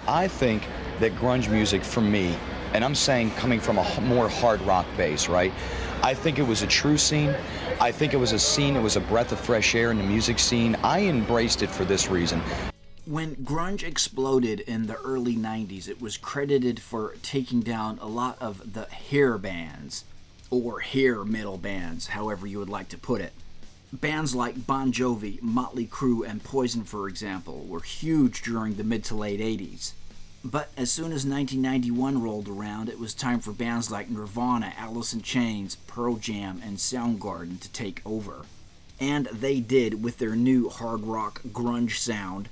I think that grunge music for me, and I'm saying coming from a more hard rock base, right? I think it was a true scene. I think it was a scene, it was a breath of fresh air in the music scene. I embraced it for this reason. When grunge exploded in the early 90s, it was credited for taking down a lot of the hair bands, or hair metal bands, however you would like to put it. Bands like Bon Jovi, Motley Crue, and Poison, for example, were huge during the mid to late 80s. But as soon as 1991 rolled around, it was time for bands like Nirvana, Alice in Chains, Pearl Jam, and Soundgarden to take over. And they did with their new hard rock grunge sound,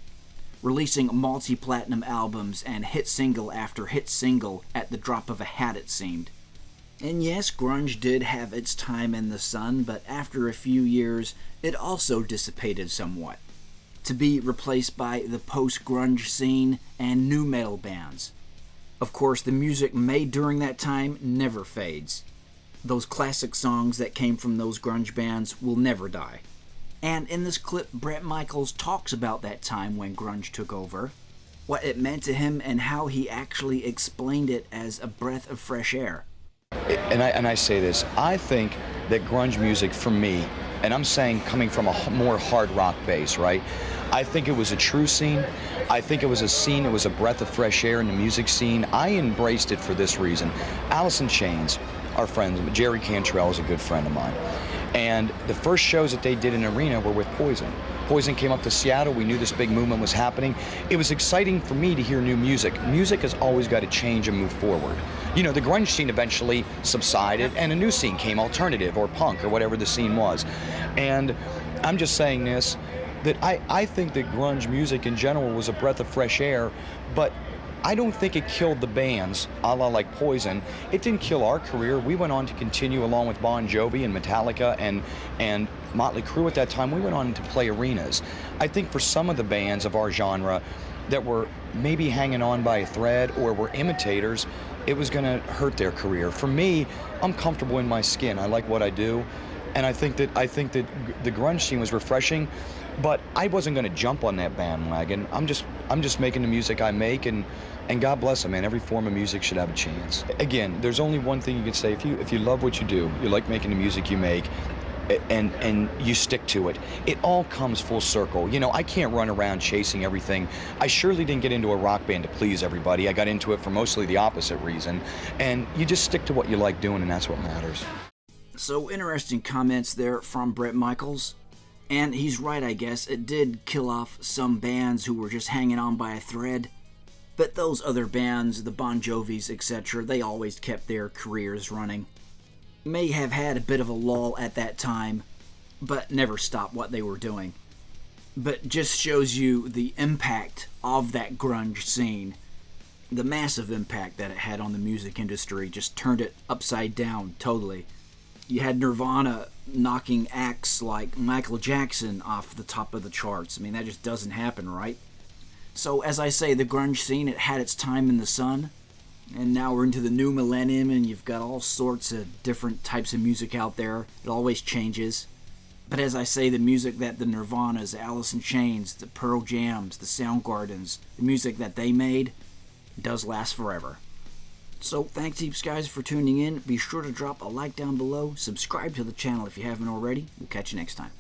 releasing multi-platinum albums and hit single after hit single at the drop of a hat, it seemed. And yes, grunge did have its time in the sun, but after a few years, it also dissipated somewhat, to be replaced by the post-grunge scene and nu metal bands. Of course, the music made during that time never fades. Those classic songs that came from those grunge bands will never die. And in this clip, Bret Michaels talks about that time when grunge took over, what it meant to him, and how he actually explained it as a breath of fresh air. And I say this, I think that grunge music for me, and I'm saying coming from a more hard rock base, right? I think it was a true scene. I think it was a scene, it was a breath of fresh air in the music scene. I embraced it for this reason. Alice in Chains, our friends, Jerry Cantrell is a good friend of mine. And the first shows that they did in arena were with Poison. Poison came up to Seattle. We knew this big movement was happening. It was exciting for me to hear new music. Music has always got to change and move forward. You know, the grunge scene eventually subsided and a new scene came, alternative or punk or whatever the scene was. And I'm just saying this, that I think that grunge music in general was a breath of fresh air, but I don't think it killed the bands, a la like Poison. It didn't kill our career. We went on to continue along with Bon Jovi and Metallica and Motley Crue at that time. We went on to play arenas. I think for some of the bands of our genre that were maybe hanging on by a thread or were imitators, it was going to hurt their career. For me, I'm comfortable in my skin. I like what I do. And I think that the grunge scene was refreshing, but I wasn't going to jump on that bandwagon. I'm just making the music I make, and God bless them, man. Every form of music should have a chance. Again, there's only one thing you can say: if you love what you do, you like making the music you make, and you stick to it, it all comes full circle. You know, I can't run around chasing everything. I surely didn't get into a rock band to please everybody. I got into it for mostly the opposite reason. And you just stick to what you like doing, and that's what matters. So interesting comments there from Bret Michaels. And he's right, I guess. It did kill off some bands who were just hanging on by a thread. But those other bands, the Bon Jovis, etc., they always kept their careers running. May have had a bit of a lull at that time, but never stopped what they were doing. But just shows you the impact of that grunge scene. The massive impact that it had on the music industry, just turned it upside down totally. You had Nirvana knocking acts like Michael Jackson off the top of the charts. I mean, that just doesn't happen, right? So, as I say, the grunge scene, it had its time in the sun. And now we're into the new millennium, and you've got all sorts of different types of music out there. It always changes. But as I say, the music that the Nirvanas, the Alice in Chains, the Pearl Jams, the Soundgardens, the music that they made does last forever. So thanks heaps guys for tuning in. Be sure to drop a like down below. Subscribe to the channel if you haven't already. We'll catch you next time.